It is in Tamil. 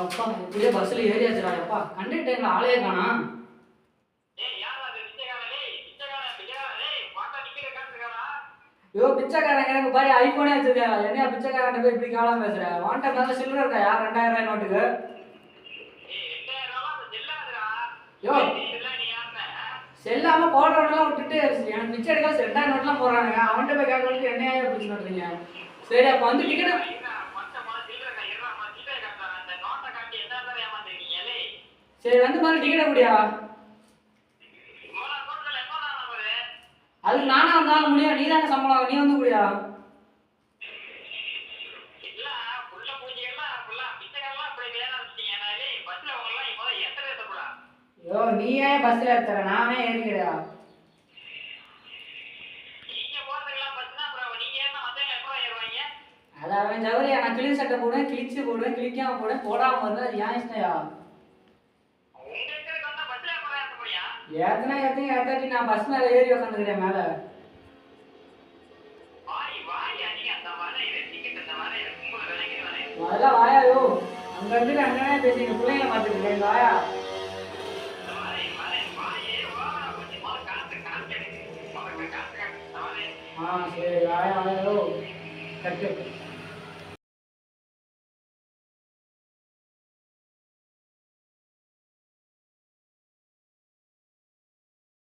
எப்பா இப்படியே பஸ்ஸில் ஏறியாச்சுடா எப்பா கண்டக்டர் ஆளே காணா. ஐயோ பிச்சைக்காரங்க எனக்கு பாரு ஐபோனே வச்சிருக்கா. என்ன பிச்சைக்காரன் போய் இப்படி காலம் பேசுற? வாண்ட மேல சில்லற இருக்கா யார் 2000 நோட்டுக்கு? யோ செல்லாம போடுறவனெல்லாம் விட்டுட்டு எனக்கு பிச்சை எடுக்க 2000 நோட்லாம் போடுறானுங்க. அவன்கிட்ட போய் கேட்கறதுக்கு என்னையா இப்படி சொல்றீங்க? சரி அப்போ வந்து டிக்கெட் சரி வந்து மாதிரி டிக்கெட் எப்படியா? அதுக்கு நானா வந்தாலும் முடியும். நீ தானே சம்பளம், நீ வந்து கூடியா? ஐயோ நீ ஏன் பஸ்ல ஏத்துற? நானே ஏறிக்கிறியா? அது அவன் ஜவரியா. நான் கிளி சட்டை போடுவேன், கிழிச்சு போடுவேன், கிழிக்காம போடுவேன், போடாம வருது. அது ஏன் இஷ்டயா? ஏத்தனா ஏத்தையும் ஏத்தாட்டி நான் பஸ் மேல ஏறி உட்காந்துக்கிறேன் மேல. முதல்ல வாயாயோ அங்க இருந்து அங்கனே பேசுங்க. பிள்ளைங்க பார்த்துக்கிறேன் வாயா. சரி வாயா வாயாயோ கட்டு.